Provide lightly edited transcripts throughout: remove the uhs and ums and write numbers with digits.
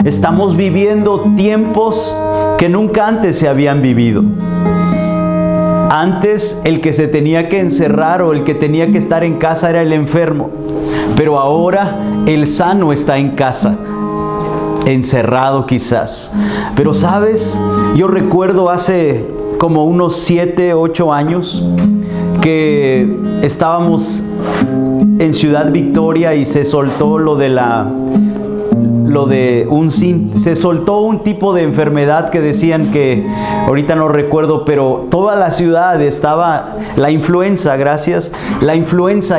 Estamos viviendo tiempos que nunca antes se habían vivido. Antes el que se tenía que encerrar o el que tenía que estar en casa era el enfermo, pero ahora el sano está en casa, encerrado quizás. Pero ¿sabes? Yo recuerdo hace como unos 7, 8 años que estábamos en Ciudad Victoria y se soltó se soltó un tipo de enfermedad que decían que, ahorita no recuerdo, pero toda la ciudad estaba, la influenza,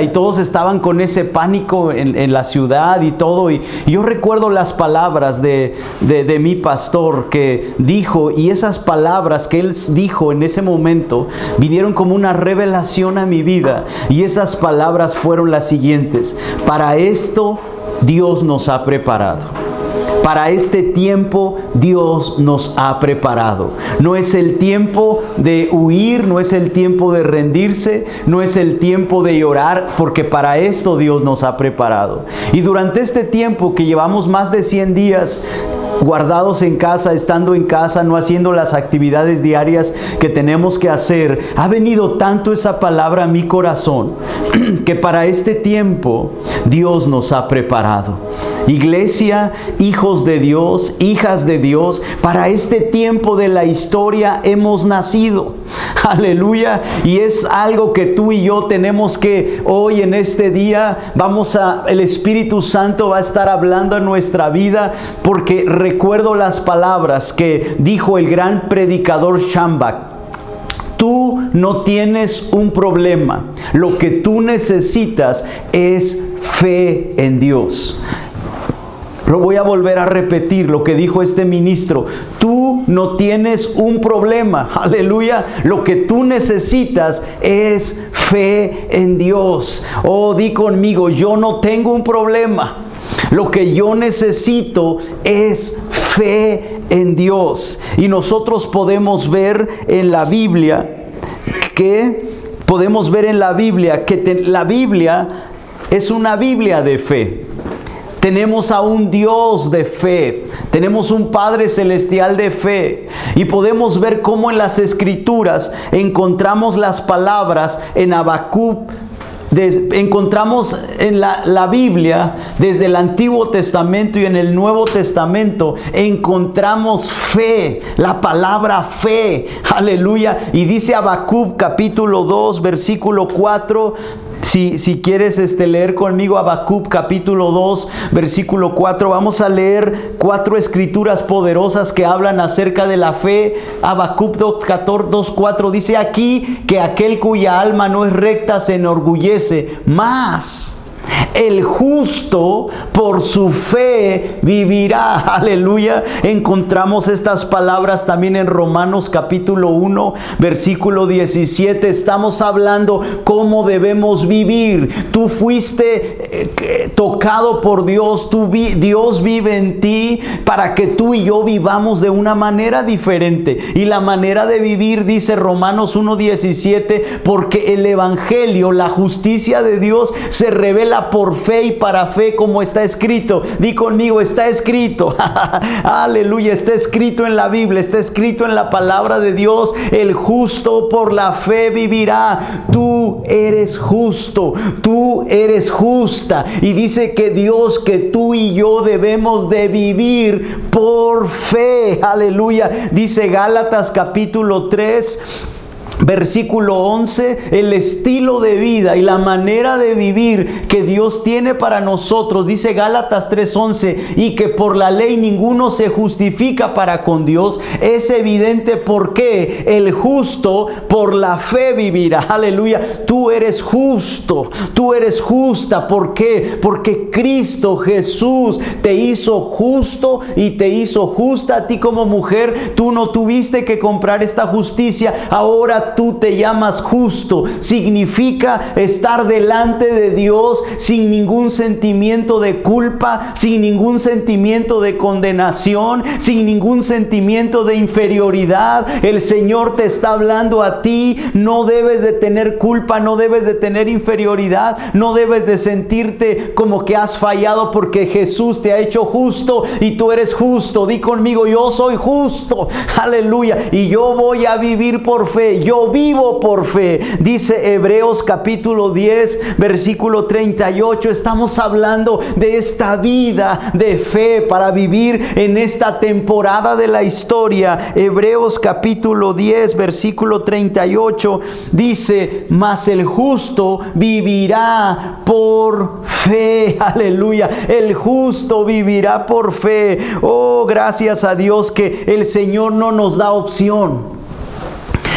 y todos estaban con ese pánico en la ciudad y todo. Y yo recuerdo las palabras de mi pastor que dijo, y esas palabras que él dijo en ese momento vinieron como una revelación a mi vida, y esas palabras fueron las siguientes: para esto Dios nos ha preparado. Para este tiempo Dios nos ha preparado. No es el tiempo de huir, no es el tiempo de rendirse, no es el tiempo de llorar, porque para esto Dios nos ha preparado. Y durante este tiempo que llevamos más de 100 días guardados en casa, estando en casa, no haciendo las actividades diarias que tenemos que hacer, ha venido tanto esa palabra a mi corazón que para este tiempo Dios nos ha preparado. Iglesia, hijos de Dios, hijas de Dios, para este tiempo de la historia hemos nacido. Aleluya. Y es algo que tú y yo tenemos que hoy en este día el Espíritu Santo va a estar hablando en nuestra vida, porque recuerdo las palabras que dijo el gran predicador Schambach: tú no tienes un problema, lo que tú necesitas es fe en Dios. Lo voy a volver a repetir lo que dijo este ministro: tú no tienes un problema, aleluya, lo que tú necesitas es fe en Dios. Oh, di conmigo: yo no tengo un problema, lo que yo necesito es fe en Dios. Y nosotros podemos ver en la Biblia que la Biblia es una Biblia de fe. Tenemos a un Dios de fe, tenemos un Padre Celestial de fe, y podemos ver cómo en las Escrituras encontramos las palabras en Habacuc. Encontramos en la Biblia, desde el Antiguo Testamento y en el Nuevo Testamento, encontramos fe, la palabra fe, aleluya. Y dice Habacuc capítulo 2, versículo 4, si quieres leer conmigo Habacuc capítulo 2, versículo 4, vamos a leer 4 escrituras poderosas que hablan acerca de la fe. Habacuc 2:4 dice aquí que aquel cuya alma no es recta se enorgullece, mas el justo por su fe vivirá. Aleluya. Encontramos estas palabras también en Romanos capítulo 1, versículo 17. Estamos hablando cómo debemos vivir. Tú fuiste tocado por Dios. Dios vive en ti para que tú y yo vivamos de una manera diferente. Y la manera de vivir, dice Romanos 1:17, porque el evangelio, la justicia de Dios, se revela por fe y para fe, como está escrito. Di conmigo: está escrito. Aleluya. Está escrito en la Biblia, está escrito en la palabra de Dios: el justo por la fe vivirá. Tú eres justo, tú eres justa, y dice que Dios, que tú y yo debemos de vivir por fe. Aleluya. Dice Gálatas capítulo 3, versículo 11, el estilo de vida y la manera de vivir que Dios tiene para nosotros. Dice Gálatas 3:11, y que por la ley ninguno se justifica para con Dios. Es evidente porque el justo por la fe vivirá. Aleluya. Tú eres justo, tú eres justa. ¿Por qué? Porque Cristo Jesús te hizo justo y te hizo justa a ti como mujer. Tú no tuviste que comprar esta justicia. Ahora tú te llamas justo. Significa estar delante de Dios sin ningún sentimiento de culpa, sin ningún sentimiento de condenación, sin ningún sentimiento de inferioridad. El Señor te está hablando a ti. No debes de tener culpa, no debes debes de tener inferioridad, no debes de sentirte como que has fallado, porque Jesús te ha hecho justo y tú eres justo. Di conmigo: yo soy justo, aleluya, y yo voy a vivir por fe, yo vivo por fe. Dice Hebreos capítulo 10, versículo 38, estamos hablando de esta vida de fe para vivir en esta temporada de la historia. Hebreos capítulo 10, versículo 38 dice: mas el justo vivirá por fe. Aleluya, el justo vivirá por fe. Oh, gracias a Dios que el Señor no nos da opción.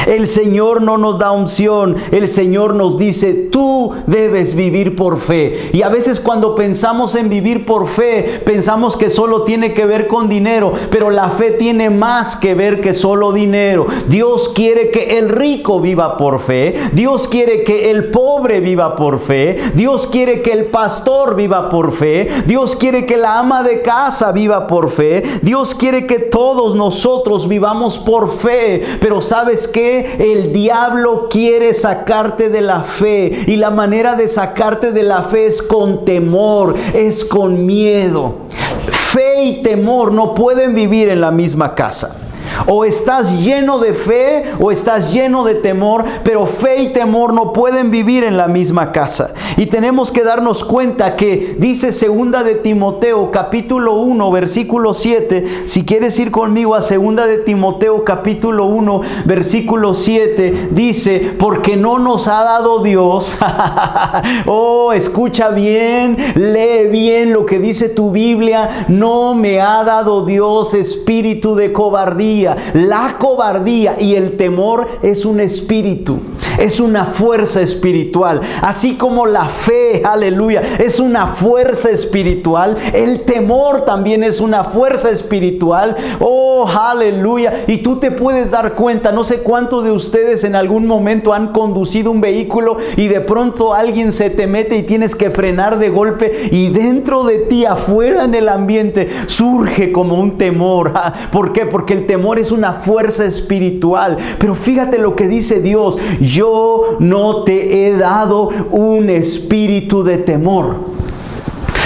El Señor no nos da opción. El Señor nos dice: tú debes vivir por fe. Y a veces cuando pensamos en vivir por fe, pensamos que solo tiene que ver con dinero, pero la fe tiene más que ver que solo dinero. Dios quiere que el rico viva por fe. Dios quiere que el pobre viva por fe. Dios quiere que el pastor viva por fe. Dios quiere que la ama de casa viva por fe. Dios quiere que todos nosotros vivamos por fe. Pero ¿sabes qué? El diablo quiere sacarte de la fe, y la manera de sacarte de la fe es con temor, es con miedo. Fe y temor no pueden vivir en la misma casa. O estás lleno de fe o estás lleno de temor, pero fe y temor no pueden vivir en la misma casa. Y tenemos que darnos cuenta que dice segunda de Timoteo capítulo 1 versículo 7. Si quieres ir conmigo a segunda de Timoteo capítulo 1 versículo 7, dice: porque no nos ha dado Dios oh, escucha bien, lee bien lo que dice tu Biblia. No me ha dado Dios espíritu de cobardía. La cobardía y el temor es un espíritu, es una fuerza espiritual. Así como la fe, aleluya, es una fuerza espiritual, el temor también es una fuerza espiritual. Oh, aleluya. Y tú te puedes dar cuenta, no sé cuántos de ustedes en algún momento han conducido un vehículo y de pronto alguien se te mete y tienes que frenar de golpe, y dentro de ti, afuera en el ambiente, surge como un temor. ¿Por qué? Porque el temor es una fuerza espiritual. Pero fíjate lo que dice Dios: yo no te he dado un espíritu de temor.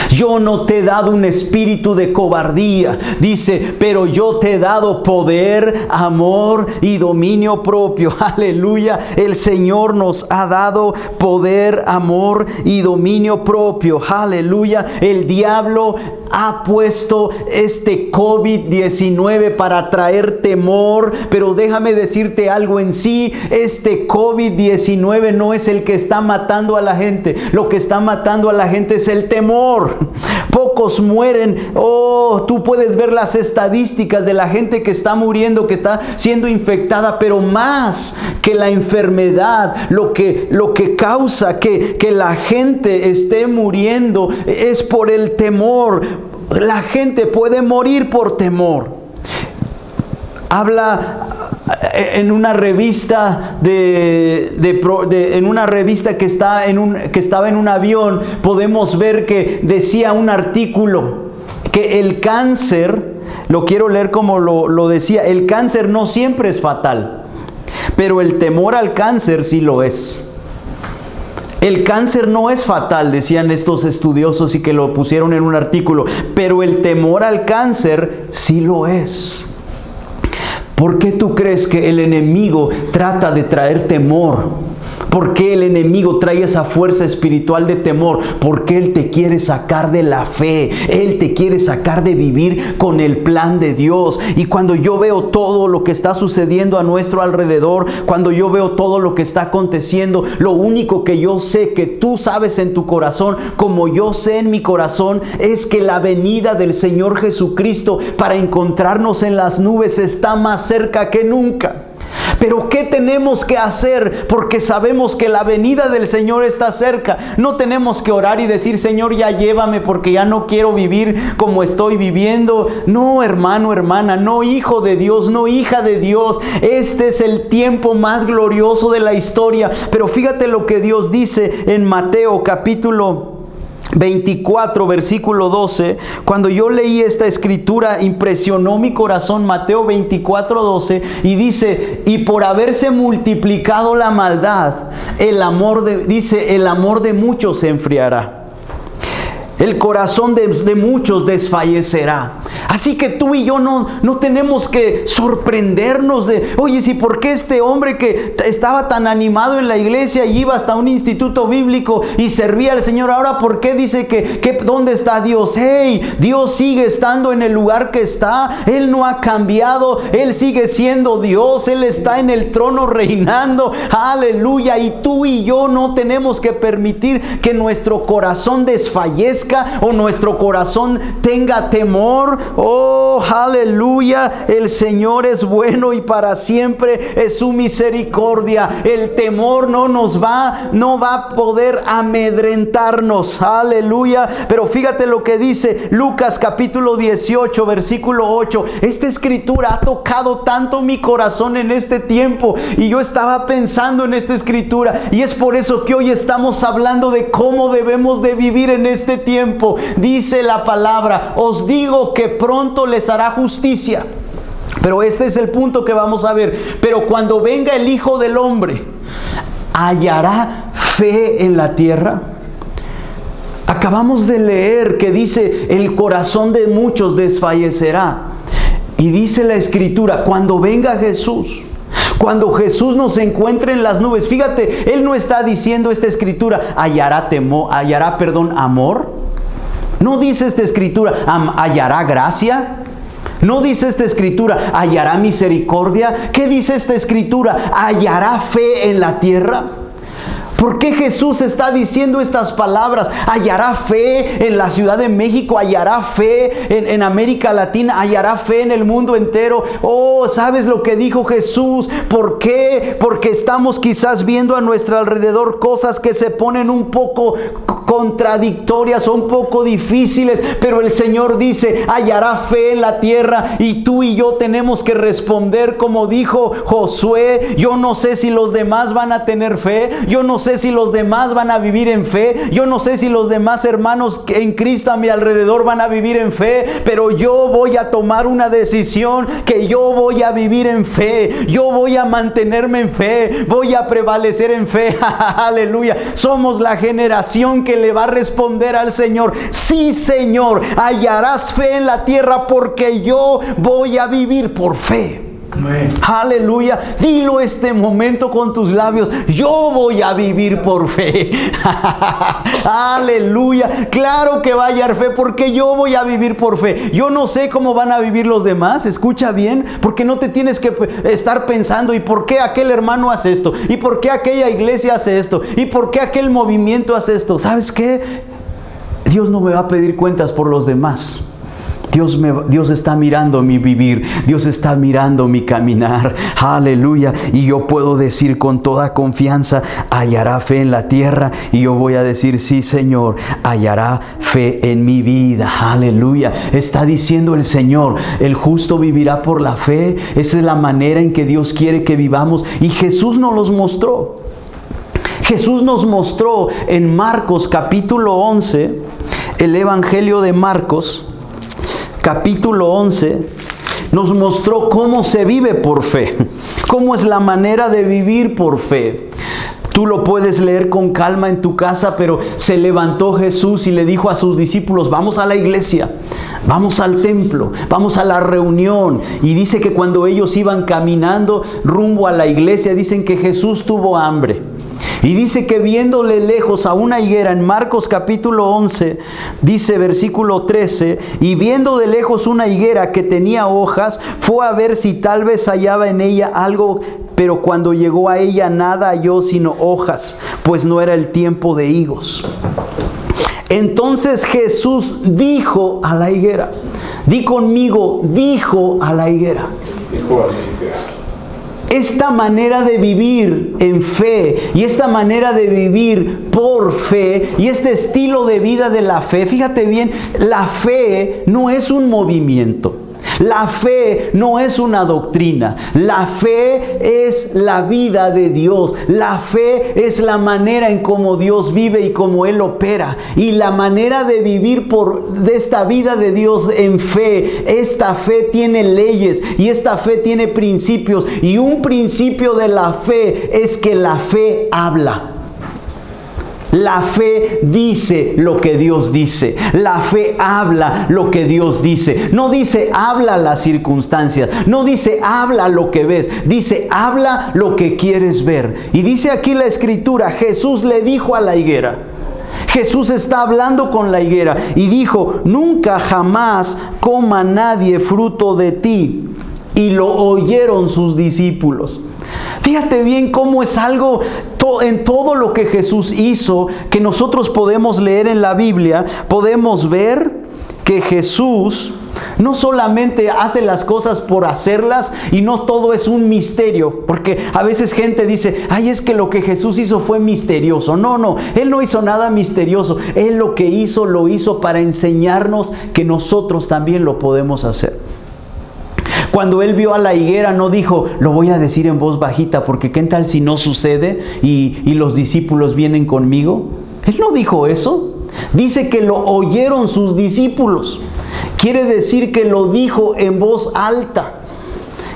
Yo no te he dado un espíritu de cobardía. Dice: pero yo te he dado poder, amor y dominio propio. Aleluya. El Señor nos ha dado poder, amor y dominio propio. Aleluya. El diablo ha puesto este COVID-19 para traer temor, pero déjame decirte algo: en sí este COVID-19 no es el que está matando a la gente. Lo que está matando a la gente es el temor. Pocos mueren. Oh, tú puedes ver las estadísticas de la gente que está muriendo, que está siendo infectada, pero más que la enfermedad, lo que causa que la gente esté muriendo es por el temor. La gente puede morir por temor. Habla en una revista en una revista que estaba en un avión. Podemos ver que decía un artículo que el cáncer, lo quiero leer como lo decía: el cáncer no siempre es fatal, pero el temor al cáncer sí lo es. El cáncer no es fatal, decían estos estudiosos, y que lo pusieron en un artículo, pero el temor al cáncer sí lo es. ¿Por qué tú crees que el enemigo trata de traer temor? ¿Por qué el enemigo trae esa fuerza espiritual de temor? Porque Él te quiere sacar de la fe. Él te quiere sacar de vivir con el plan de Dios. Y cuando yo veo todo lo que está sucediendo a nuestro alrededor, cuando yo veo todo lo que está aconteciendo, lo único que yo sé, que tú sabes en tu corazón, como yo sé en mi corazón, es que la venida del Señor Jesucristo para encontrarnos en las nubes está más cerca que nunca. Pero ¿qué tenemos que hacer? Porque sabemos que la venida del Señor está cerca. No tenemos que orar y decir: Señor, ya llévame porque ya no quiero vivir como estoy viviendo. No, hermano, hermana, no, hijo de Dios, no, hija de Dios. Este es el tiempo más glorioso de la historia. Pero fíjate lo que Dios dice en Mateo capítulo 24, versículo 12, cuando yo leí esta escritura impresionó mi corazón. Mateo 24, 12, y dice, y por haberse multiplicado la maldad, el amor de muchos se enfriará. El corazón de muchos desfallecerá. Así que tú y yo no tenemos que sorprendernos de, oye, ¿sí por qué este hombre que estaba tan animado en la iglesia y iba hasta un instituto bíblico y servía al Señor, ahora por qué dice que ¿dónde está Dios? Hey, Dios sigue estando en el lugar que está. Él no ha cambiado. Él sigue siendo Dios. Él está en el trono reinando. Aleluya. Y tú y yo no tenemos que permitir que nuestro corazón desfallezca o nuestro corazón tenga temor. Oh, aleluya. El Señor es bueno y para siempre es su misericordia. El temor no va a poder amedrentarnos. Aleluya. Pero fíjate lo que dice Lucas capítulo 18, versículo 8. Esta escritura ha tocado tanto mi corazón en este tiempo, y yo estaba pensando en esta escritura, y es por eso que hoy estamos hablando de cómo debemos de vivir en este tiempo. Dice la palabra, os digo que pronto les hará justicia. Pero este es el punto que vamos a ver. Pero cuando venga el Hijo del Hombre, ¿hallará fe en la tierra? Acabamos de leer que dice, el corazón de muchos desfallecerá. Y dice la escritura, cuando venga Jesús, cuando Jesús nos encuentre en las nubes, fíjate, Él no está diciendo esta escritura, hallará amor. No dice esta escritura, hallará gracia. No dice esta escritura, hallará misericordia. ¿Qué dice esta escritura? ¿Hallará fe en la tierra? ¿Por qué Jesús está diciendo estas palabras? ¿Hallará fe en la Ciudad de México? ¿Hallará fe en América Latina? ¿Hallará fe en el mundo entero? Oh, ¿sabes lo que dijo Jesús? ¿Por qué? Porque estamos quizás viendo a nuestro alrededor cosas que se ponen un poco contradictorias o un poco difíciles, pero el Señor dice, hallará fe en la tierra, y tú y yo tenemos que responder como dijo Josué. Yo no sé si los demás van a tener fe, yo no sé si los demás van a vivir en fe, yo no sé si los demás hermanos en Cristo a mi alrededor van a vivir en fe, pero yo voy a tomar una decisión, que yo voy a vivir en fe, yo voy a mantenerme en fe, voy a prevalecer en fe. Aleluya. Somos la generación que le va a responder al Señor, sí Señor, hallarás fe en la tierra, porque yo voy a vivir por fe. Amén. Aleluya. Dilo este momento con tus labios, yo voy a vivir por fe. Aleluya. Claro que va a hallar fe, porque yo voy a vivir por fe. Yo no sé cómo van a vivir los demás. Escucha bien, porque no te tienes que estar pensando, ¿y por qué aquel hermano hace esto? ¿Y por qué aquella iglesia hace esto? ¿Y por qué aquel movimiento hace esto? ¿Sabes qué? Dios no me va a pedir cuentas por los demás. Dios está mirando mi vivir. Dios está mirando mi caminar. Aleluya. Y yo puedo decir con toda confianza, hallará fe en la tierra. Y yo voy a decir, sí Señor, hallará fe en mi vida. Aleluya. Está diciendo el Señor, el justo vivirá por la fe. Esa es la manera en que Dios quiere que vivamos. Y Jesús nos los mostró. Jesús nos mostró en Marcos capítulo 11, el Evangelio de Marcos capítulo 11, nos mostró cómo se vive por fe, cómo es la manera de vivir por fe. Tú lo puedes leer con calma en tu casa, pero se levantó Jesús y le dijo a sus discípulos, vamos a la iglesia, vamos al templo, vamos a la reunión. Y dice que cuando ellos iban caminando rumbo a la iglesia, dicen que Jesús tuvo hambre. Y dice que viéndole lejos a una higuera, en Marcos capítulo 11, dice versículo 13, y viendo de lejos una higuera que tenía hojas, fue a ver si tal vez hallaba en ella algo, pero cuando llegó a ella nada halló sino hojas, pues no era el tiempo de higos. Entonces Jesús dijo a la higuera, di conmigo, dijo a la higuera. Dijo a la higuera. Esta manera de vivir en fe y esta manera de vivir por fe y este estilo de vida de la fe, fíjate bien, la fe no es un movimiento. La fe no es una doctrina. La fe es la vida de Dios. La fe es la manera en cómo Dios vive y cómo Él opera. Y la manera de vivir de esta vida de Dios en fe. Esta fe tiene leyes y esta fe tiene principios. Y un principio de la fe es que la fe habla. La fe dice lo que Dios dice. La fe habla lo que Dios dice. No dice habla las circunstancias. No dice habla lo que ves. Dice habla lo que quieres ver. Y dice aquí la Escritura, Jesús le dijo a la higuera. Jesús está hablando con la higuera y dijo, nunca jamás coma nadie fruto de ti. Y lo oyeron sus discípulos. Fíjate bien cómo es algo en todo lo que Jesús hizo, que nosotros podemos leer en la Biblia, podemos ver que Jesús no solamente hace las cosas por hacerlas y no todo es un misterio, porque a veces gente dice, ay, es que lo que Jesús hizo fue misterioso. No, Él no hizo nada misterioso. Él lo que hizo, lo hizo para enseñarnos que nosotros también lo podemos hacer. Cuando Él vio a la higuera, no dijo, lo voy a decir en voz bajita, porque ¿qué tal si no sucede y los discípulos vienen conmigo? Él no dijo eso. Dice que lo oyeron sus discípulos. Quiere decir que lo dijo en voz alta.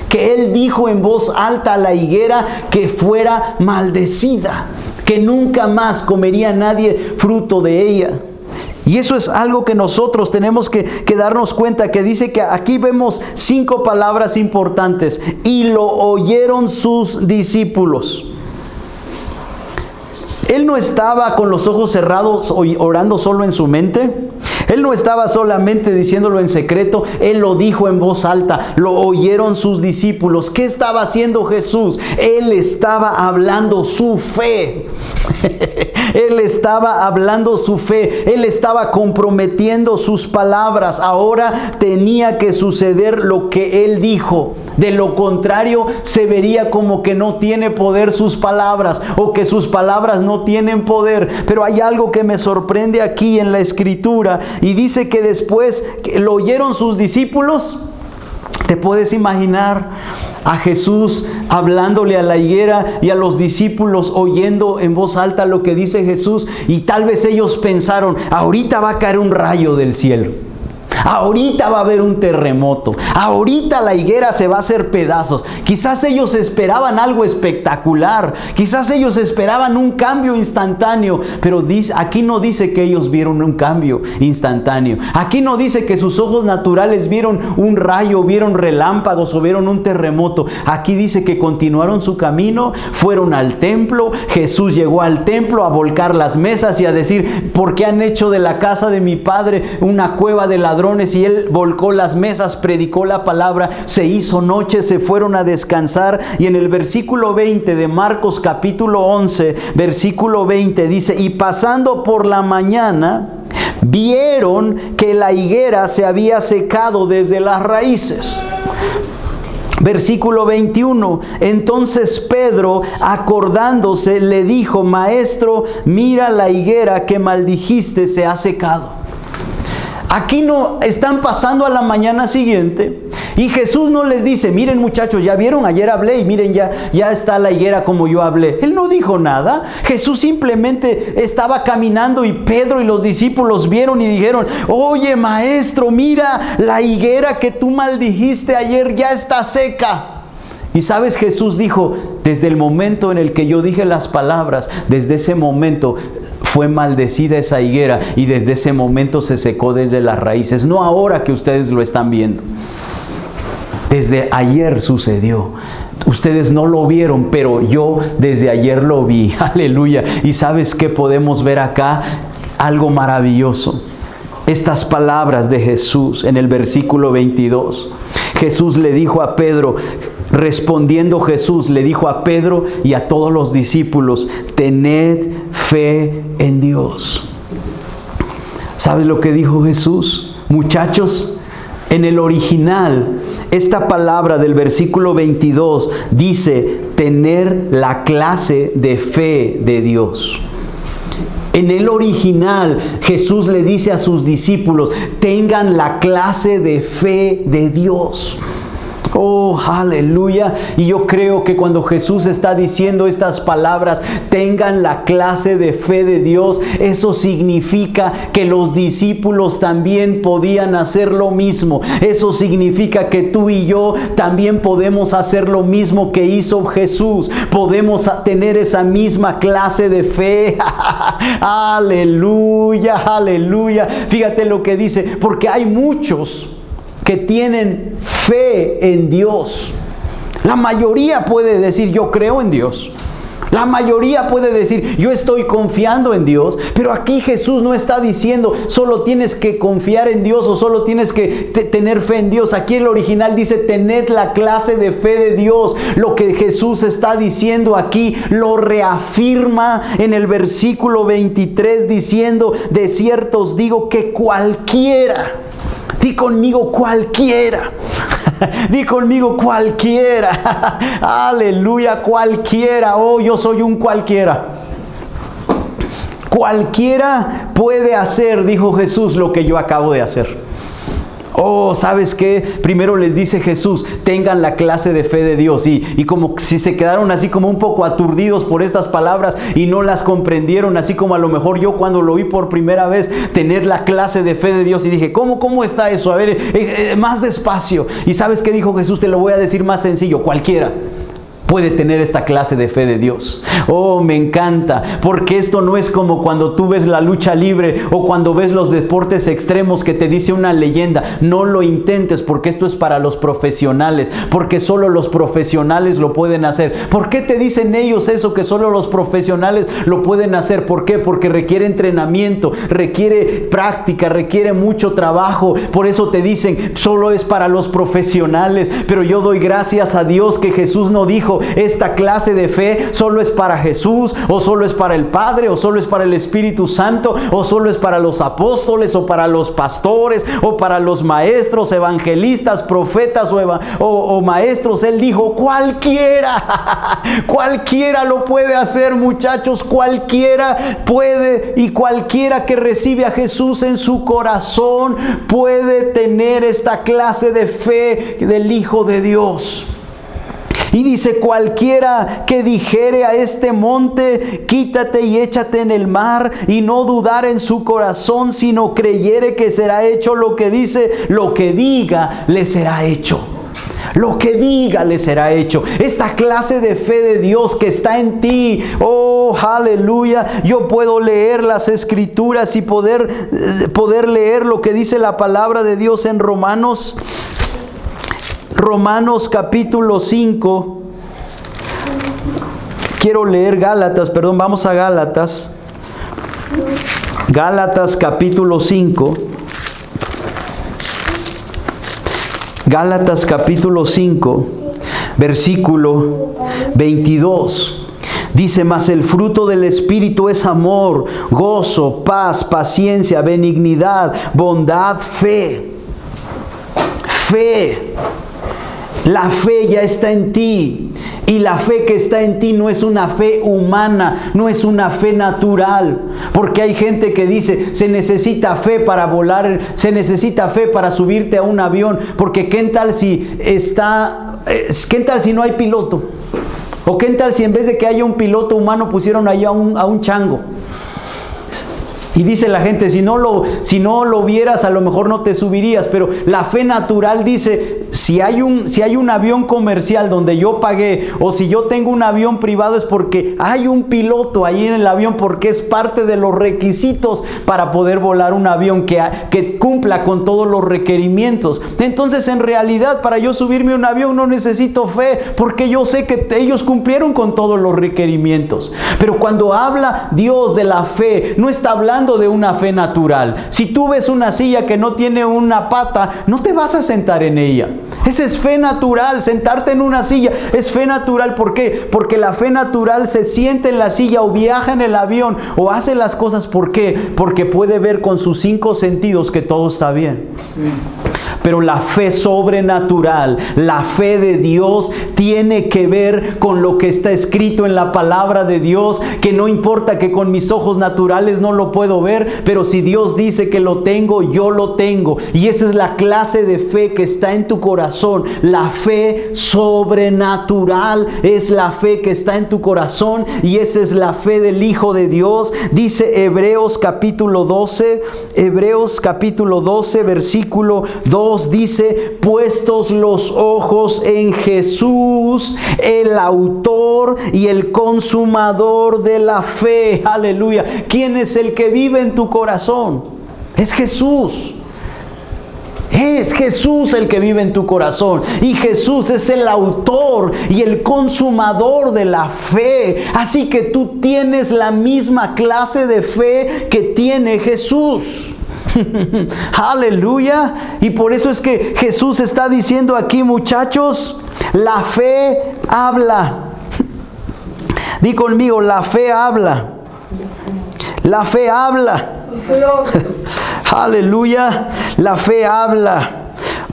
Que Él dijo en voz alta a la higuera que fuera maldecida. Que nunca más comería nadie fruto de ella. Y eso es algo que nosotros tenemos que darnos cuenta, que dice que aquí vemos 5 palabras importantes. Y lo oyeron sus discípulos. Él no estaba con los ojos cerrados orando solo en su mente. Él no estaba solamente diciéndolo en secreto. Él lo dijo en voz alta. Lo oyeron sus discípulos. ¿Qué estaba haciendo Jesús? Él estaba hablando su fe. Él estaba hablando su fe. Él estaba comprometiendo sus palabras. Ahora tenía que suceder lo que Él dijo. De lo contrario, se vería como que no tiene poder sus palabras, o que sus palabras no tienen poder. Pero hay algo que me sorprende aquí en la Escritura, y dice que después que lo oyeron sus discípulos. ¿Te puedes imaginar a Jesús hablándole a la higuera y a los discípulos oyendo en voz alta lo que dice Jesús? Y tal vez ellos pensaron, ahorita va a caer un rayo del cielo. Ahorita va a haber un terremoto. Ahorita la higuera se va a hacer pedazos. Quizás ellos esperaban algo espectacular. Quizás ellos esperaban un cambio instantáneo. Pero aquí no dice que ellos vieron un cambio instantáneo. Aquí no dice que sus ojos naturales vieron un rayo, vieron relámpagos o vieron un terremoto. Aquí dice que continuaron su camino, fueron al templo. Jesús llegó al templo a volcar las mesas y a decir, ¿por qué han hecho de la casa de mi padre una cueva de ladrones? Y Él volcó las mesas, predicó la palabra, se hizo noche, se fueron a descansar. Y en el versículo 20 de Marcos capítulo 11, versículo 20 dice, y pasando por la mañana, vieron que la higuera se había secado desde las raíces. Versículo 21, entonces Pedro, acordándose, le dijo, Maestro, mira la higuera que maldijiste se ha secado. Aquí no están pasando a la mañana siguiente y Jesús no les dice, miren muchachos, ya vieron, ayer hablé y miren ya está la higuera como yo hablé. Él no dijo nada. Jesús simplemente estaba caminando y Pedro y los discípulos vieron y dijeron, oye maestro, mira la higuera que tú maldijiste ayer ya está seca. Y sabes, Jesús dijo, desde el momento en el que yo dije las palabras, desde ese momento fue maldecida esa higuera y desde ese momento se secó desde las raíces. No ahora que ustedes lo están viendo. Desde ayer sucedió. Ustedes no lo vieron, pero yo desde ayer lo vi. Aleluya. Y ¿sabes qué podemos ver acá? Algo maravilloso. Estas palabras de Jesús en el versículo 22. Jesús le dijo a Pedro, respondiendo Jesús le dijo a Pedro y a todos los discípulos, tened fe en Dios. ¿Sabes lo que dijo Jesús? Muchachos, en el original, esta palabra del versículo 22 dice tener la clase de fe de Dios. En el original, Jesús le dice a sus discípulos, tengan la clase de fe de Dios. Oh, aleluya. Y yo creo que cuando Jesús está diciendo estas palabras, tengan la clase de fe de Dios, eso significa que los discípulos también podían hacer lo mismo. Eso significa que tú y yo también podemos hacer lo mismo que hizo Jesús. Podemos tener esa misma clase de fe. Aleluya, aleluya. Fíjate lo que dice, porque hay muchos que tienen fe en Dios. La mayoría puede decir, yo creo en Dios. La mayoría puede decir, yo estoy confiando en Dios. Pero aquí Jesús no está diciendo, solo tienes que confiar en Dios o solo tienes que tener fe en Dios. Aquí el original dice, tened la clase de fe de Dios. Lo que Jesús está diciendo aquí lo reafirma en el versículo 23 diciendo, de cierto os digo que cualquiera. Di conmigo cualquiera. Di conmigo cualquiera. Aleluya, cualquiera. Oh, yo soy un cualquiera. Cualquiera puede hacer, dijo Jesús, lo que yo acabo de hacer. Oh, ¿sabes qué? Primero les dice Jesús, tengan la clase de fe de Dios. Y como si se quedaron así como un poco aturdidos por estas palabras y no las comprendieron, así como a lo mejor yo cuando lo oí por primera vez, tener la clase de fe de Dios. Y dije, ¿cómo está eso? A ver, más despacio. ¿Y sabes qué dijo Jesús? Te lo voy a decir más sencillo, cualquiera puede tener esta clase de fe de Dios. Oh, me encanta, porque esto no es como cuando tú ves la lucha libre o cuando ves los deportes extremos que te dice una leyenda. No lo intentes, porque esto es para los profesionales, porque solo los profesionales lo pueden hacer. ¿Por qué te dicen ellos eso, que solo los profesionales lo pueden hacer? ¿Por qué? Porque requiere entrenamiento, requiere práctica, requiere mucho trabajo. Por eso te dicen, solo es para los profesionales. Pero yo doy gracias a Dios que Jesús no dijo, esta clase de fe solo es para Jesús, o solo es para el Padre, o solo es para el Espíritu Santo, o solo es para los apóstoles, o para los pastores, o para los maestros, evangelistas, profetas o maestros. Él dijo, cualquiera. Cualquiera lo puede hacer, muchachos. Cualquiera puede, y cualquiera que recibe a Jesús en su corazón puede tener esta clase de fe del Hijo de Dios. Y dice, cualquiera que dijere a este monte, quítate y échate en el mar, y no dudar en su corazón, sino creyere que será hecho lo que dice, lo que diga le será hecho. Lo que diga le será hecho. Esta clase de fe de Dios que está en ti. Oh, aleluya. Yo puedo leer las escrituras y poder leer lo que dice la palabra de Dios en Romanos capítulo 5. Quiero leer vamos a Gálatas. Gálatas capítulo 5. Gálatas capítulo 5, versículo 22. Dice, mas el fruto del Espíritu es amor, gozo, paz, paciencia, benignidad, bondad, fe. Fe. La fe ya está en ti, y la fe que está en ti no es una fe humana, no es una fe natural, porque hay gente que dice, se necesita fe para volar, se necesita fe para subirte a un avión, porque ¿qué tal si no hay piloto? ¿O qué tal si en vez de que haya un piloto humano pusieron ahí a un chango? Y dice la gente, si no lo vieras, a lo mejor no te subirías. Pero la fe natural dice, si hay un avión comercial donde yo pagué, o si yo tengo un avión privado, es porque hay un piloto ahí en el avión, porque es parte de los requisitos para poder volar un avión que cumpla con todos los requerimientos. Entonces, en realidad, para yo subirme a un avión no necesito fe, porque yo sé que ellos cumplieron con todos los requerimientos. Pero cuando habla Dios de la fe, no está hablando de una fe natural. Si tú ves una silla que no tiene una pata, no te vas a sentar en ella. Esa es fe natural. Sentarte en una silla es fe natural. ¿Por qué? Porque la fe natural se siente en la silla o viaja en el avión o hace las cosas. ¿Por qué? Porque puede ver con sus 5 sentidos que todo está bien. Pero la fe sobrenatural, la fe de Dios, tiene que ver con lo que está escrito en la palabra de Dios, que no importa que con mis ojos naturales no lo puedo ver, pero si Dios dice que lo tengo, yo lo tengo. Y esa es la clase de fe que está en tu corazón. La fe sobrenatural es la fe que está en tu corazón, y esa es la fe del Hijo de Dios. Dice Hebreos capítulo 12, versículo 2, dice: puestos los ojos en Jesús, el autor y el consumador de la fe. Aleluya. ¿Quién es el que vive en tu corazón? Es Jesús. Es Jesús el que vive en tu corazón. Y Jesús es el autor y el consumador de la fe. Así que tú tienes la misma clase de fe que tiene Jesús. Aleluya. Y por eso es que Jesús está diciendo aquí, muchachos, la fe habla. Di conmigo, la fe habla. La fe habla. Aleluya. La fe habla.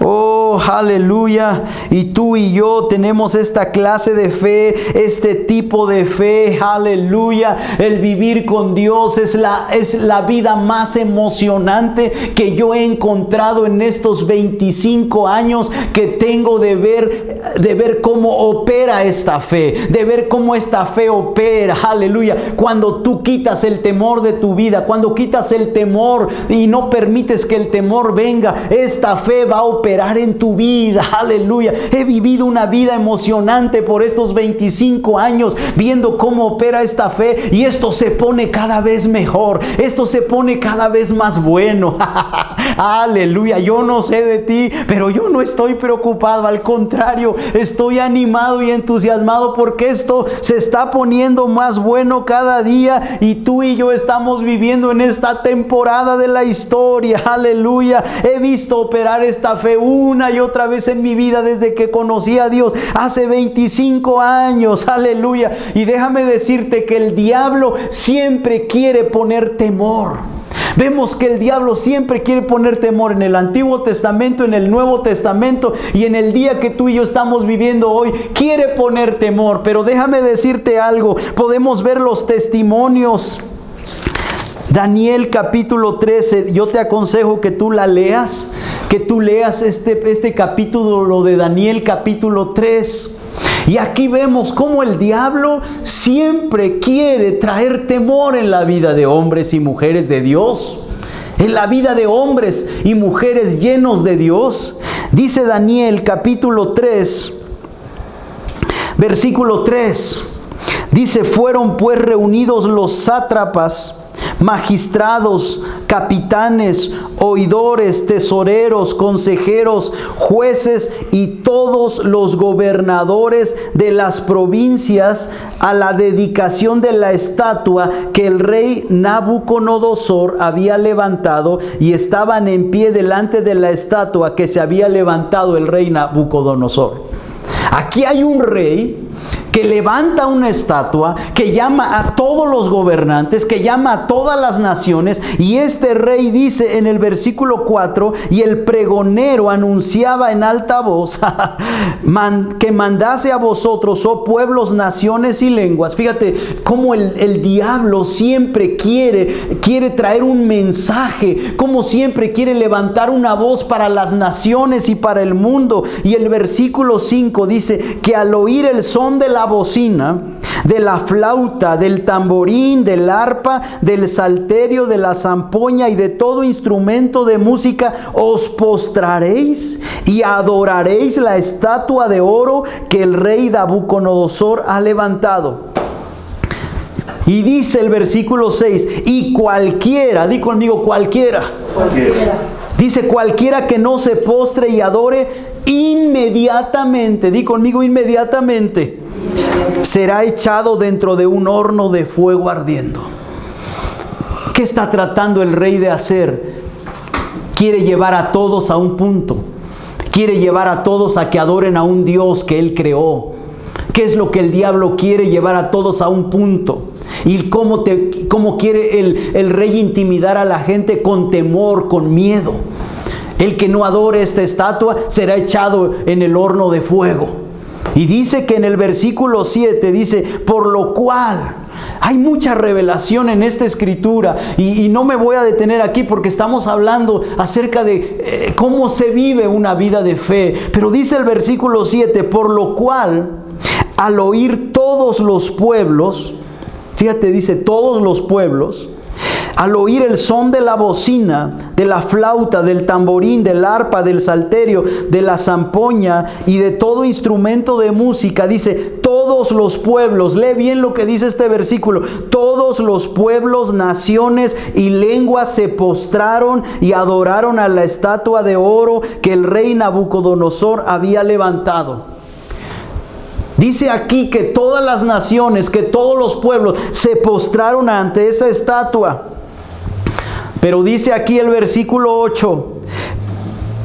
Oh, aleluya. Y tú y yo tenemos esta clase de fe, este tipo de fe. Aleluya. El vivir con Dios es la vida más emocionante que yo he encontrado en estos 25 años que tengo de ver cómo opera esta fe, de ver cómo esta fe opera. Aleluya. Cuando tú quitas el temor de tu vida, cuando quitas el temor y no permites que el temor venga, esta fe va a operar en tu vida. Aleluya. He vivido una vida emocionante por estos 25 años viendo cómo opera esta fe, y esto se pone cada vez mejor, esto se pone cada vez más bueno. Aleluya. Yo no sé de ti, pero yo no estoy preocupado, al contrario, estoy animado y entusiasmado porque esto se está poniendo más bueno cada día, y tú y yo estamos viviendo en esta temporada de la historia. Aleluya. He visto operar esta fe una y otra vez en mi vida desde que conocí a Dios hace 25 años. Aleluya. Y déjame decirte que el diablo siempre quiere poner temor. Vemos que el diablo siempre quiere poner temor en el Antiguo Testamento, en el Nuevo Testamento, y en el día que tú y yo estamos viviendo hoy, quiere poner temor. Pero déjame decirte algo, podemos ver los testimonios. Daniel capítulo 13, yo te aconsejo que tú la leas, que tú leas este capítulo de Daniel capítulo 3. Y aquí vemos cómo el diablo siempre quiere traer temor en la vida de hombres y mujeres de Dios, en la vida de hombres y mujeres llenos de Dios. Dice Daniel capítulo 3, versículo 3. Dice: fueron pues reunidos los sátrapas, magistrados, capitanes, oidores, tesoreros, consejeros, jueces y todos los gobernadores de las provincias a la dedicación de la estatua que el rey Nabucodonosor había levantado, y estaban en pie delante de la estatua que se había levantado el rey Nabucodonosor. Aquí hay un rey que levanta una estatua, que llama a todos los gobernantes, que llama a todas las naciones, y este rey dice en el versículo 4: y el pregonero anunciaba en alta voz que mandase a vosotros, oh pueblos, naciones y lenguas. Fíjate cómo el diablo siempre quiere traer un mensaje, como siempre quiere levantar una voz para las naciones y para el mundo. Y el versículo 5 dice que al oír el son de la bocina, de la flauta, del tamborín, del arpa, del salterio, de la zampoña y de todo instrumento de música, os postraréis y adoraréis la estatua de oro que el rey Nabucodonosor ha levantado. Y dice el versículo 6: y cualquiera, di conmigo, cualquiera. Dice: cualquiera que no se postre y adore, inmediatamente, di conmigo, inmediatamente, será echado dentro de un horno de fuego ardiendo. ¿Qué está tratando el rey de hacer? Quiere llevar a todos a un punto. Quiere llevar a todos a que adoren a un Dios que Él creó. ¿Qué es lo que el diablo quiere? Llevar a todos a un punto. ¿Y cómo quiere el rey intimidar a la gente? Con temor, con miedo. El que no adore esta estatua será echado en el horno de fuego. Y dice que en el versículo 7 dice, por lo cual... Hay mucha revelación en esta escritura y no me voy a detener aquí porque estamos hablando acerca de cómo se vive una vida de fe. Pero dice el versículo 7, por lo cual, al oír todos los pueblos, fíjate, dice todos los pueblos, al oír el son de la bocina, de la flauta, del tamborín, del arpa, del salterio, de la zampoña y de todo instrumento de música, dice, todos los pueblos, lee bien lo que dice este versículo, todos los pueblos, naciones y lenguas se postraron y adoraron a la estatua de oro que el rey Nabucodonosor había levantado. Dice aquí que todas las naciones, que todos los pueblos se postraron ante esa estatua. Pero dice aquí el versículo 8,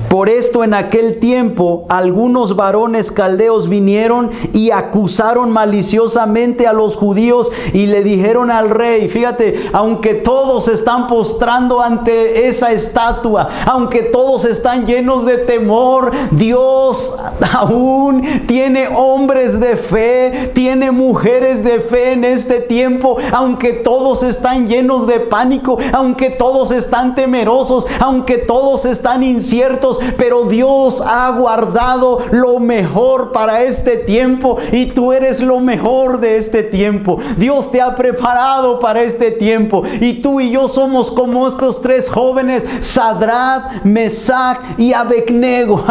por esto en aquel tiempo algunos varones caldeos vinieron y acusaron maliciosamente a los judíos y le dijeron al rey, fíjate, aunque todos están postrando ante esa estatua, aunque todos están llenos de temor, Dios aún tiene hombres de fe, tiene mujeres de fe en este tiempo, aunque todos están llenos de pánico, aunque todos están temerosos, aunque todos están inciertos, pero Dios ha guardado lo mejor para este tiempo y tú eres lo mejor de este tiempo. Dios te ha preparado para este tiempo y tú y yo somos como estos tres jóvenes, Sadrach, Mesach y Abednego.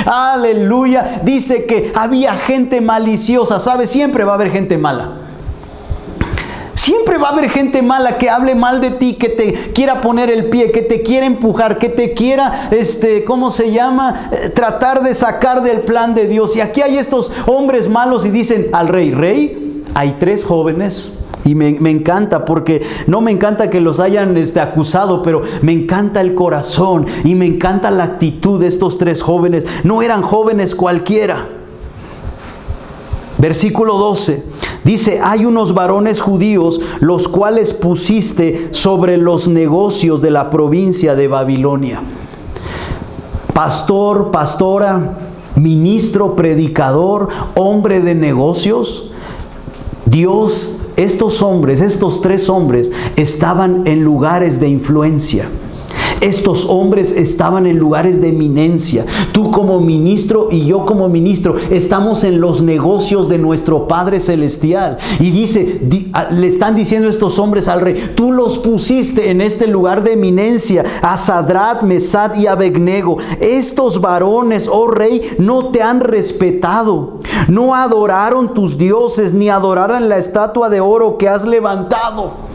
Aleluya. Dice que había gente maliciosa. ¿Sabes? Siempre va a haber gente mala. Siempre va a haber gente mala que hable mal de ti, que te quiera poner el pie, que te quiera empujar, que te quiera, tratar de sacar del plan de Dios. Y aquí hay estos hombres malos y dicen al rey, rey, hay tres jóvenes. Y me encanta porque no me encanta que los hayan acusado, pero me encanta el corazón y me encanta la actitud de estos tres jóvenes. No eran jóvenes cualquiera. Versículo 12, dice, hay unos varones judíos, los cuales pusiste sobre los negocios de la provincia de Babilonia. Pastor, pastora, ministro, predicador, hombre de negocios. Dios, estos hombres, estos tres hombres, estaban en lugares de influencia. Estos hombres estaban en lugares de eminencia. Tú como ministro y yo como ministro estamos en los negocios de nuestro Padre Celestial. Y dice, le están diciendo estos hombres al rey, tú los pusiste en este lugar de eminencia, a Sadrach, Mesach y Abednego. Estos varones, oh rey, no te han respetado. No adoraron tus dioses, ni adoraron la estatua de oro que has levantado.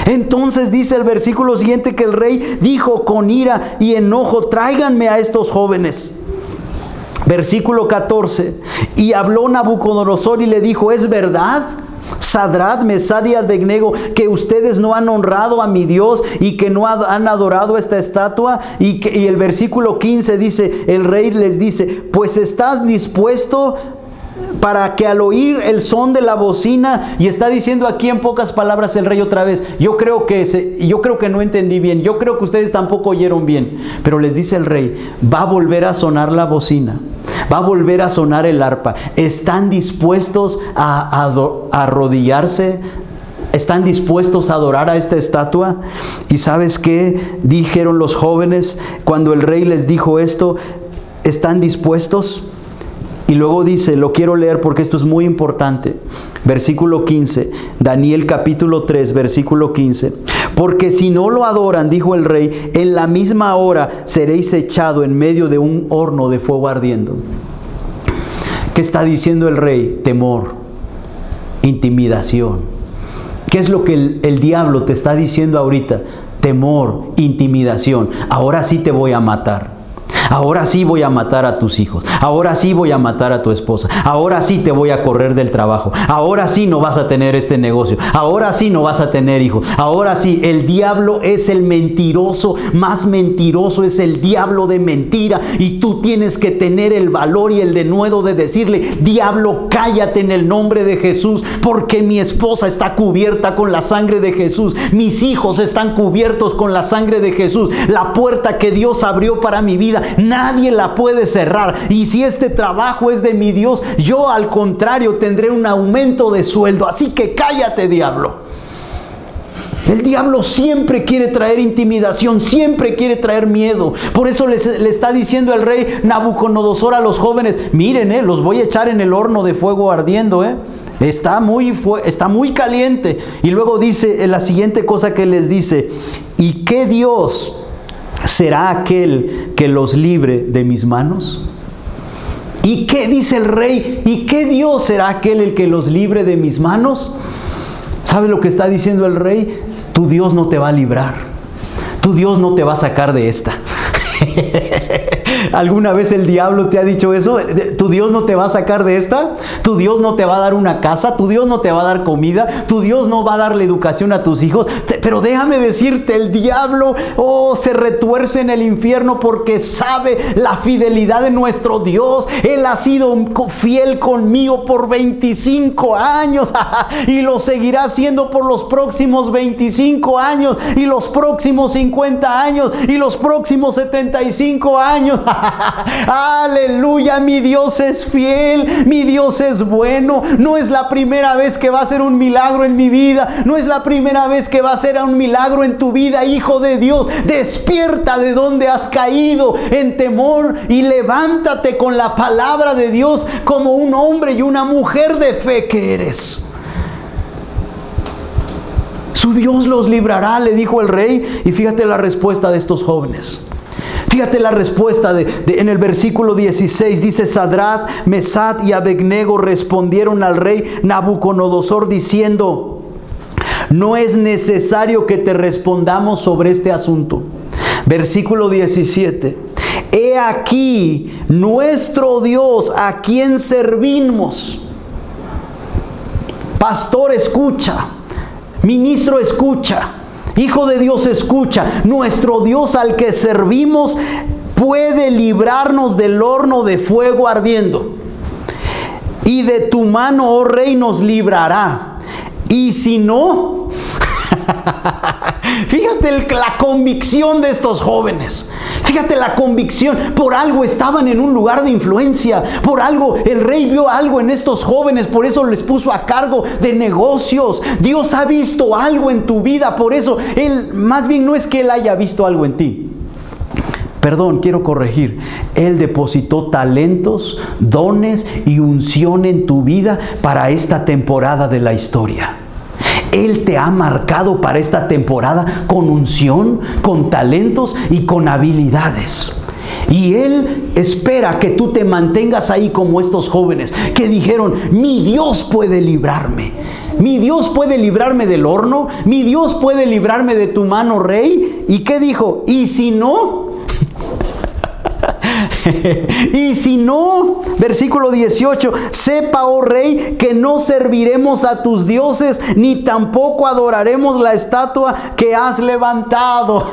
Entonces dice el versículo siguiente que el rey dijo con ira y enojo, tráiganme a estos jóvenes. Versículo 14, y habló Nabucodonosor y le dijo, ¿es verdad, Sadrach, Mesach y Abednego, que ustedes no han honrado a mi Dios y que no han adorado esta estatua? Y el versículo 15 dice, el rey les dice, pues estás dispuesto para que al oír el son de la bocina, y está diciendo aquí en pocas palabras el rey otra vez, yo creo que no entendí bien, yo creo que ustedes tampoco oyeron bien, pero les dice el rey, va a volver a sonar la bocina, va a volver a sonar el arpa. ¿Están dispuestos a arrodillarse? ¿Están dispuestos a adorar a esta estatua? ¿Y sabes qué dijeron los jóvenes cuando el rey les dijo esto? ¿Están dispuestos? Y luego dice, lo quiero leer porque esto es muy importante. Versículo 15, Daniel capítulo 3, versículo 15. Porque si no lo adoran, dijo el rey, en la misma hora seréis echado en medio de un horno de fuego ardiendo. ¿Qué está diciendo el rey? Temor, intimidación. ¿Qué es lo que el diablo te está diciendo ahorita? Temor, intimidación. Ahora sí te voy a matar. Ahora sí voy a matar a tus hijos. Ahora sí voy a matar a tu esposa. Ahora sí te voy a correr del trabajo. Ahora sí no vas a tener este negocio. Ahora sí no vas a tener hijos. Ahora sí, el diablo es el mentiroso. Más mentiroso es el diablo de mentira. Y tú tienes que tener el valor y el denuedo de decirle: diablo, cállate en el nombre de Jesús, porque mi esposa está cubierta con la sangre de Jesús. Mis hijos están cubiertos con la sangre de Jesús. La puerta que Dios abrió para mi vida, nadie la puede cerrar. Y si este trabajo es de mi Dios, yo al contrario tendré un aumento de sueldo. Así que cállate, diablo. El diablo siempre quiere traer intimidación, siempre quiere traer miedo. Por eso le está diciendo el rey Nabucodonosor a los jóvenes: miren, los voy a echar en el horno de fuego ardiendo, está muy caliente. Y luego dice la siguiente cosa que les dice: ¿y qué Dios será aquel que los libre de mis manos? ¿Y qué dice el rey? ¿Y qué Dios será aquel el que los libre de mis manos? ¿Sabe lo que está diciendo el rey? Tu Dios no te va a librar. Tu Dios no te va a sacar de esta. ¿Alguna vez el diablo te ha dicho eso? ¿Tu Dios no te va a sacar de esta? ¿Tu Dios no te va a dar una casa? ¿Tu Dios no te va a dar comida? ¿Tu Dios no va a darle educación a tus hijos? Pero déjame decirte, el diablo se retuerce en el infierno porque sabe la fidelidad de nuestro Dios. Él ha sido fiel conmigo por 25 años y lo seguirá siendo por los próximos 25 años y los próximos 50 años y los próximos 75 años. Aleluya, mi Dios es fiel, mi Dios es bueno. No es la primera vez que va a hacer un milagro en mi vida, no es la primera vez que va a hacer un milagro en tu vida, hijo de Dios. Despierta de donde has caído en temor y levántate con la palabra de Dios como un hombre y una mujer de fe que eres. Su Dios los librará, le dijo el rey. Y fíjate la respuesta de estos jóvenes. Fíjate la respuesta en el versículo 16. Dice: Sadrach, Mesach y Abednego respondieron al rey Nabucodonosor diciendo: no es necesario que te respondamos sobre este asunto. Versículo 17. He aquí nuestro Dios, a quien servimos. Pastor, escucha. Ministro, escucha. Hijo de Dios, escucha. Nuestro Dios al que servimos puede librarnos del horno de fuego ardiendo. Y de tu mano, oh rey, nos librará. Y si no... Fíjate la convicción de estos jóvenes. Fíjate la convicción. Por algo estaban en un lugar de influencia. Por algo el rey vio algo en estos jóvenes. Por eso les puso a cargo de negocios. Dios ha visto algo en tu vida. Por eso más bien no es que Él haya visto algo en ti. Perdón, quiero corregir. Él depositó talentos, dones y unción en tu vida para esta temporada de la historia. Él te ha marcado para esta temporada con unción, con talentos y con habilidades. Y Él espera que tú te mantengas ahí como estos jóvenes que dijeron: mi Dios puede librarme. Mi Dios puede librarme del horno. Mi Dios puede librarme de tu mano, rey. ¿Y qué dijo? Y si no... y si no, versículo 18: sepa, oh rey, que no serviremos a tus dioses, ni tampoco adoraremos la estatua que has levantado.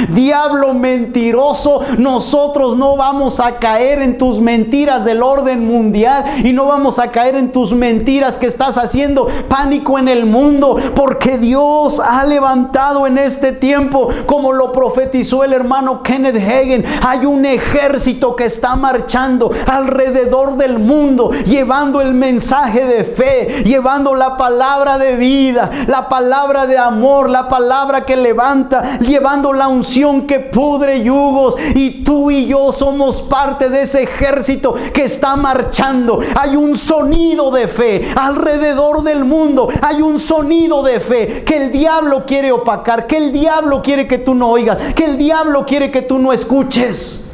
Diablo mentiroso, nosotros no vamos a caer en tus mentiras del orden mundial, y no vamos a caer en tus mentiras que estás haciendo pánico en el mundo, porque Dios ha levantado en este tiempo, como lo profetizó el hermano Kenneth Hagin, hay un ejército que está marchando alrededor del mundo, llevando el mensaje de fe, llevando la palabra de vida, la palabra de amor, la palabra que levanta, llevando la unción que pudre yugos. Y tú y yo somos parte de ese ejército que está marchando. Hay un sonido de fe alrededor del mundo, hay un sonido de fe que el diablo quiere opacar, que el diablo quiere que tú no oigas, que el diablo quiere que tú no escuches.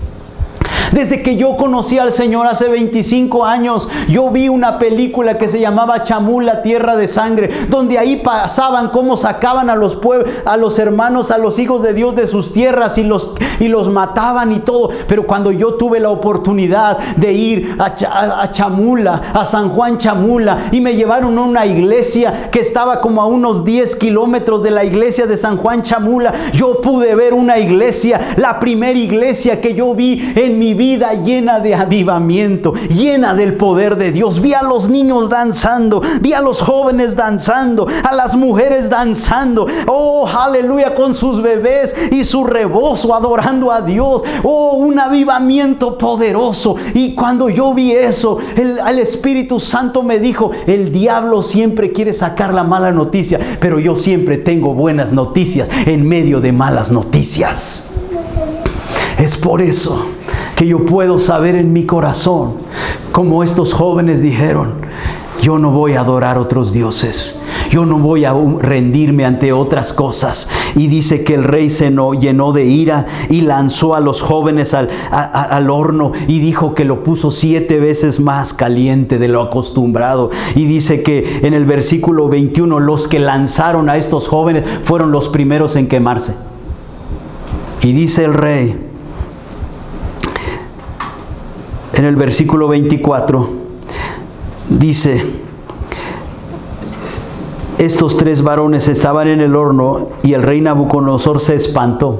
Desde que yo conocí al Señor hace 25 años, yo vi una película que se llamaba Chamula, Tierra de Sangre, donde ahí pasaban cómo sacaban a los hermanos, a los hijos de Dios de sus tierras y los mataban y todo. Pero cuando yo tuve la oportunidad de ir a Chamula, a San Juan Chamula, y me llevaron a una iglesia que estaba como a unos 10 kilómetros de la iglesia de San Juan Chamula, yo pude ver una iglesia, la primera iglesia que yo vi en mi vida, llena de avivamiento, llena del poder de Dios. Vi a los niños danzando, vi a los jóvenes danzando, a las mujeres danzando, oh aleluya, con sus bebés y su rebozo adorando a Dios. Oh, un avivamiento poderoso. Y cuando yo vi eso, el Espíritu Santo me dijo: el diablo siempre quiere sacar la mala noticia, pero yo siempre tengo buenas noticias en medio de malas noticias. Es por eso que yo puedo saber en mi corazón, como estos jóvenes dijeron: yo no voy a adorar otros dioses, yo no voy a rendirme ante otras cosas. Y dice que el rey se llenó de ira y lanzó a los jóvenes al horno, y dijo que lo puso 7 veces más caliente de lo acostumbrado. Y dice que en el versículo 21, los que lanzaron a estos jóvenes fueron los primeros en quemarse. Y dice el rey en el versículo 24, dice: estos 3 varones estaban en el horno, y el rey Nabucodonosor se espantó.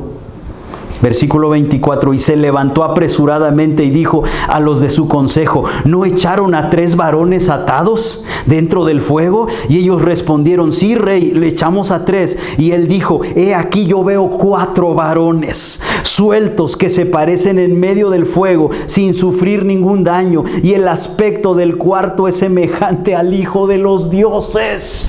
Versículo 24, y se levantó apresuradamente y dijo a los de su consejo: ¿no echaron a 3 varones atados dentro del fuego? Y ellos respondieron: sí, rey, le echamos a 3. Y él dijo: he aquí yo veo 4 varones sueltos que se parecen en medio del fuego sin sufrir ningún daño, y el aspecto del cuarto es semejante al Hijo de los dioses.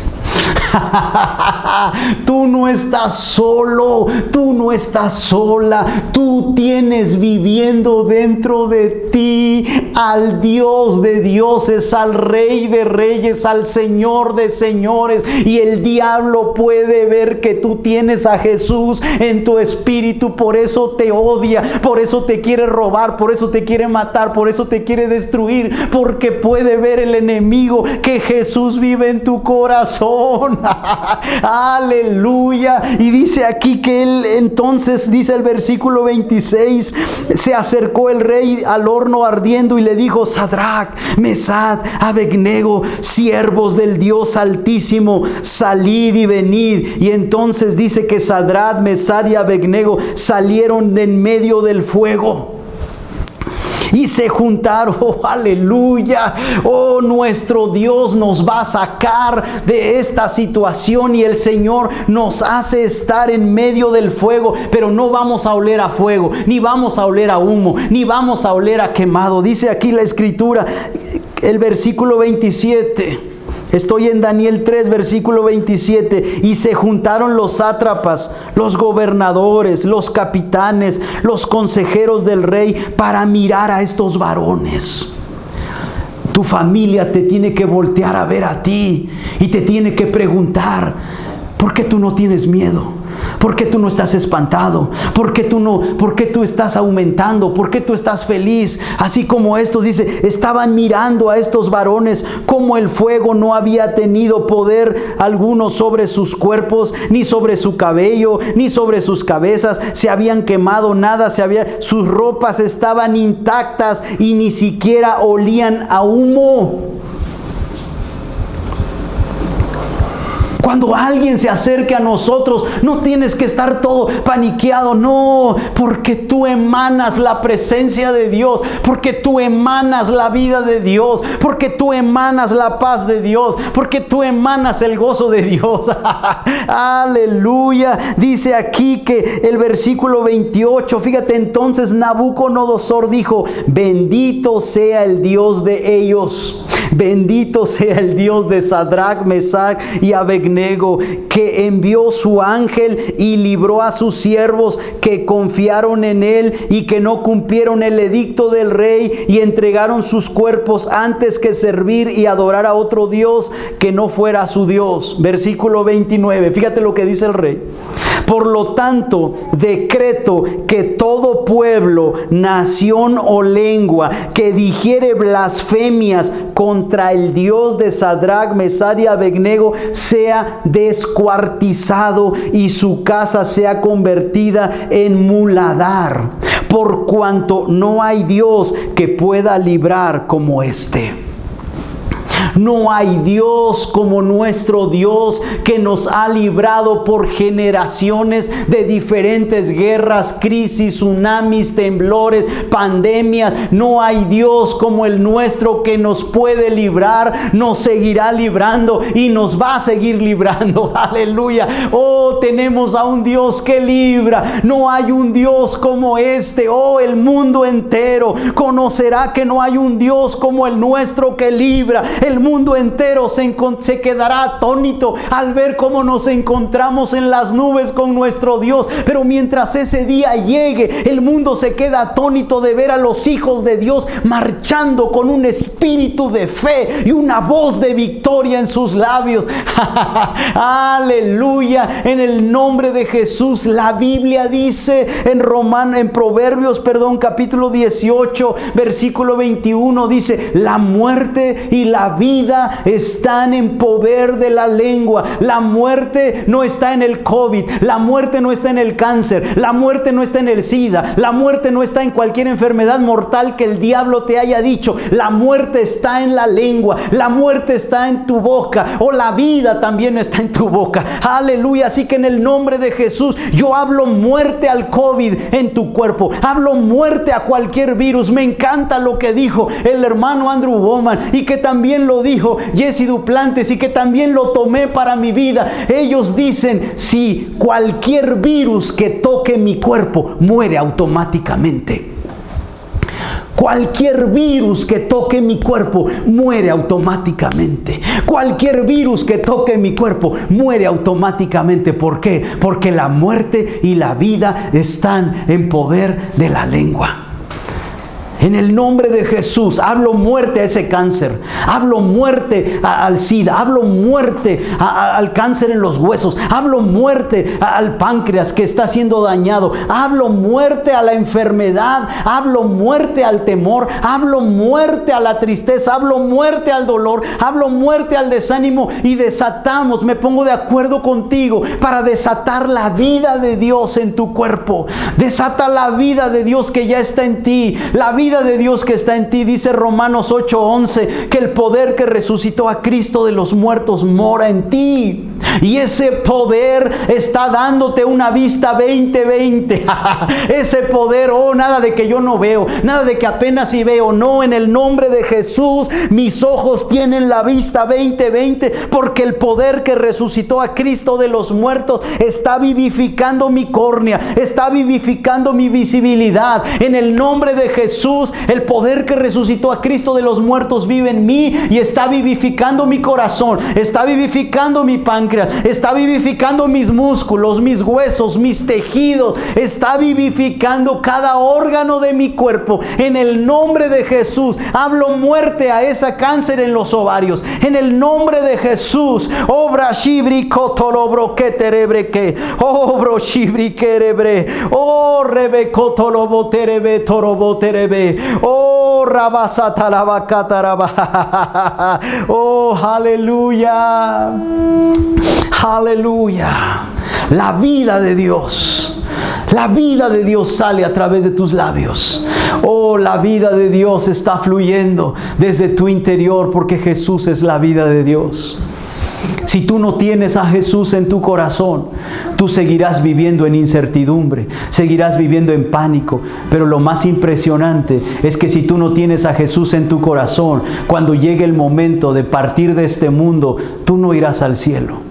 Tú no estás solo, tú no estás sola, tú tienes viviendo dentro de ti al Dios de dioses, al Rey de reyes, al Señor de señores. Y el diablo puede ver que tú tienes a Jesús en tu espíritu, por eso te odia, por eso te quiere robar, por eso te quiere matar, por eso te quiere destruir, porque puede ver el enemigo que Jesús vive en tu corazón. Aleluya. Y dice aquí que él, entonces dice el versículo 26, se acercó el rey al horno ardiendo y le dijo: Sadrac, Mesad, Abednego, siervos del Dios Altísimo, salid y venid. Y entonces dice que Sadrac, Mesad y Abednego salieron de en medio del fuego. Y se juntaron, oh, aleluya, oh, nuestro Dios nos va a sacar de esta situación, y el Señor nos hace estar en medio del fuego, pero no vamos a oler a fuego, ni vamos a oler a humo, ni vamos a oler a quemado. Dice aquí la Escritura, el versículo 27. Estoy en Daniel 3, versículo 27. Y se juntaron los sátrapas, los gobernadores, los capitanes, los consejeros del rey para mirar a estos varones. Tu familia te tiene que voltear a ver a ti y te tiene que preguntar: ¿por qué tú no tienes miedo? ¿Por qué tú no estás espantado? ¿Por qué tú estás aumentando? ¿Por qué tú estás feliz? Así como estos, dice, estaban mirando a estos varones, como el fuego no había tenido poder alguno sobre sus cuerpos, ni sobre su cabello, ni sobre sus cabezas, se habían quemado nada, sus ropas estaban intactas y ni siquiera olían a humo. Cuando alguien se acerque a nosotros, no tienes que estar todo paniqueado, no, porque tú emanas la presencia de Dios, porque tú emanas la vida de Dios, porque tú emanas la paz de Dios, porque tú emanas el gozo de Dios. Aleluya. Dice aquí que el versículo 28, fíjate, entonces Nabucodonosor dijo: bendito sea el Dios de ellos, bendito sea el Dios de Sadrac, Mesach y Abednego, Abednego, que envió su ángel y libró a sus siervos que confiaron en él y que no cumplieron el edicto del rey y entregaron sus cuerpos antes que servir y adorar a otro Dios que no fuera su Dios. Versículo 29, fíjate lo que dice el rey. Por lo tanto, decreto que todo pueblo, nación o lengua que dijere blasfemias contra el Dios de Sadrach, Mesach y Abednego sea descuartizado y su casa sea convertida en muladar, por cuanto no hay Dios que pueda librar como este. No hay Dios como nuestro Dios, que nos ha librado por generaciones de diferentes guerras, crisis, tsunamis, temblores, pandemias. No hay Dios como el nuestro que nos puede librar, nos seguirá librando y nos va a seguir librando. Aleluya. Oh, tenemos a un Dios que libra. No hay un Dios como este. Oh, el mundo entero conocerá que no hay un Dios como el nuestro que libra. El mundo entero se quedará atónito al ver cómo nos encontramos en las nubes con nuestro Dios. Pero mientras ese día llegue, el mundo se queda atónito de ver a los hijos de Dios marchando con un espíritu de fe y una voz de victoria en sus labios. Aleluya. En el nombre de Jesús. La Biblia dice en Proverbios, capítulo 18, versículo 21, dice: la muerte y la vida están en poder de la lengua. La muerte no está en el COVID, la muerte no está en el cáncer, la muerte no está en el SIDA, la muerte no está en cualquier enfermedad mortal que el diablo te haya dicho. La muerte está en la lengua, la muerte está en tu boca, o la vida también está en tu boca. Aleluya. Así que en el nombre de Jesús yo hablo muerte al COVID en tu cuerpo, hablo muerte a cualquier virus. Me encanta lo que dijo el hermano Andrew Bowman y que también lo dijo Jesse Duplantes y que también lo tomé para mi vida. Ellos dicen: si cualquier virus que toque mi cuerpo muere automáticamente. Cualquier virus que toque mi cuerpo muere automáticamente. Cualquier virus que toque mi cuerpo muere automáticamente. ¿Por qué? Porque la muerte y la vida están en poder de la lengua. En el nombre de Jesús, hablo muerte a ese cáncer, hablo muerte al SIDA, hablo muerte al cáncer en los huesos, hablo muerte al páncreas que está siendo dañado, hablo muerte a la enfermedad, hablo muerte al temor, hablo muerte a la tristeza, hablo muerte al dolor, hablo muerte al desánimo, y desatamos, me pongo de acuerdo contigo para desatar la vida de Dios en tu cuerpo. Desata la vida de Dios que ya está en ti, la vida de Dios que está en ti. Dice Romanos 8:11 que el poder que resucitó a Cristo de los muertos mora en ti, y ese poder está dándote una vista 20/20. Ese poder, oh, nada de que yo no veo, nada de que apenas si veo. No, en el nombre de Jesús mis ojos tienen la vista 20/20, porque el poder que resucitó a Cristo de los muertos está vivificando mi córnea, está vivificando mi visibilidad. En el nombre de Jesús, el poder que resucitó a Cristo de los muertos vive en mí y está vivificando mi corazón, está vivificando mi páncreas, está vivificando mis músculos, mis huesos, mis tejidos, está vivificando cada órgano de mi cuerpo. En el nombre de Jesús hablo muerte a ese cáncer en los ovarios. En el nombre de Jesús, obra shibri kotolobro keterebreke, obro shibri kerebre, oh rebekotolobo terebe torobo terebe, oh rabasatalabakataraba. Oh, aleluya, aleluya. La vida de Dios, la vida de Dios sale a través de tus labios. Oh, la vida de Dios está fluyendo desde tu interior, porque Jesús es la vida de Dios. Si tú no tienes a Jesús en tu corazón, tú seguirás viviendo en incertidumbre, seguirás viviendo en pánico. Pero lo más impresionante es que si tú no tienes a Jesús en tu corazón, cuando llegue el momento de partir de este mundo, tú no irás al cielo.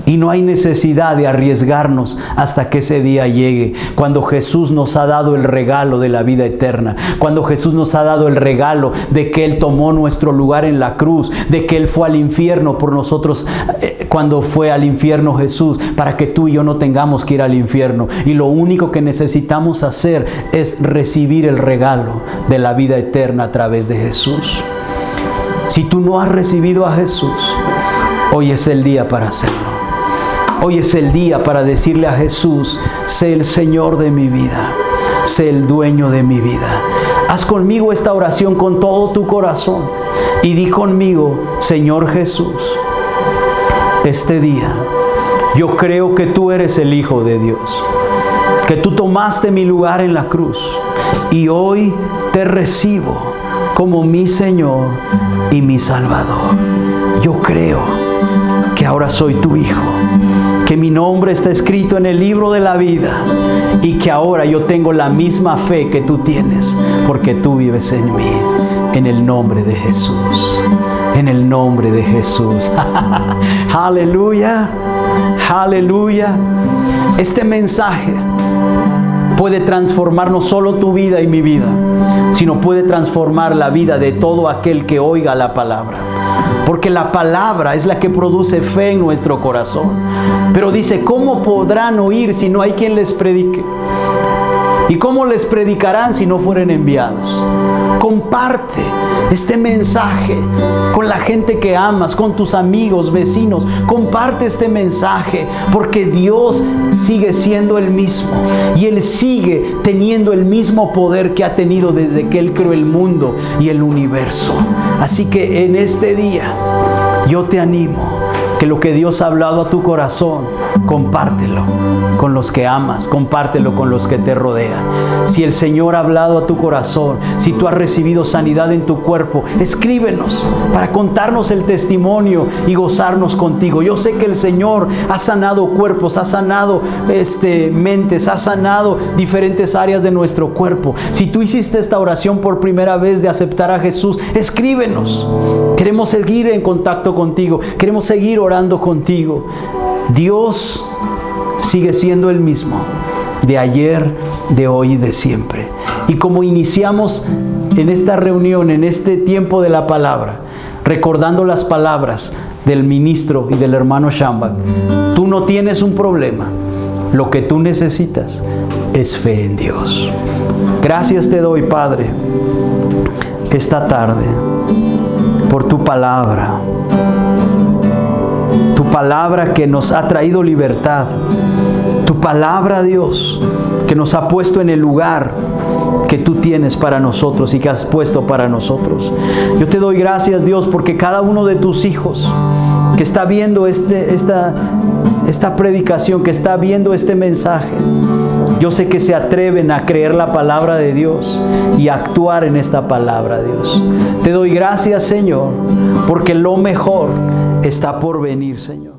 Y no hay necesidad de arriesgarnos hasta que ese día llegue, cuando Jesús nos ha dado el regalo de la vida eterna, cuando Jesús nos ha dado el regalo de que Él tomó nuestro lugar en la cruz, de que Él fue al infierno por nosotros, cuando fue al infierno Jesús, para que tú y yo no tengamos que ir al infierno. Y lo único que necesitamos hacer es recibir el regalo de la vida eterna a través de Jesús. Si tú no has recibido a Jesús, hoy es el día para hacerlo. Hoy es el día para decirle a Jesús: sé el Señor de mi vida, sé el dueño de mi vida. Haz conmigo esta oración con todo tu corazón y di conmigo: Señor Jesús, este día yo creo que tú eres el Hijo de Dios, que tú tomaste mi lugar en la cruz, y hoy te recibo como mi Señor y mi Salvador. Yo creo que ahora soy tu hijo, que mi nombre está escrito en el libro de la vida y que ahora yo tengo la misma fe que tú tienes, porque tú vives en mí. En el nombre de Jesús, en el nombre de Jesús. Aleluya, aleluya. Este mensaje puede transformar no solo tu vida y mi vida, sino puede transformar la vida de todo aquel que oiga la palabra. Porque la palabra es la que produce fe en nuestro corazón. Pero dice: ¿cómo podrán oír si no hay quien les predique? ¿Y cómo les predicarán si no fueren enviados? Comparte este mensaje con la gente que amas, con tus amigos, vecinos. Comparte este mensaje, porque Dios sigue siendo el mismo y Él sigue teniendo el mismo poder que ha tenido desde que Él creó el mundo y el universo. Así que en este día yo te animo que lo que Dios ha hablado a tu corazón, compártelo con los que amas, compártelo con los que te rodean. Si el Señor ha hablado a tu corazón, si tú has recibido sanidad en tu cuerpo, escríbenos para contarnos el testimonio y gozarnos contigo. Yo sé que el Señor ha sanado cuerpos, ha sanado mentes, ha sanado diferentes áreas de nuestro cuerpo. Si tú hiciste esta oración por primera vez de aceptar a Jesús, escríbenos. Queremos seguir en contacto contigo, queremos seguir orando contigo. Dios sigue siendo el mismo, de ayer, de hoy y de siempre. Y como iniciamos en esta reunión, en este tiempo de la palabra, recordando las palabras del ministro y del hermano Schambach, tú no tienes un problema. Lo que tú necesitas es fe en Dios. Gracias te doy, Padre, esta tarde por tu palabra. Tu palabra que nos ha traído libertad. Tu palabra, Dios, que nos ha puesto en el lugar que tú tienes para nosotros y que has puesto para nosotros. Yo te doy gracias, Dios, porque cada uno de tus hijos que está viendo esta predicación, que está viendo este mensaje, yo sé que se atreven a creer la palabra de Dios y a actuar en esta palabra, Dios. Te doy gracias, Señor, porque lo mejor está por venir, Señor.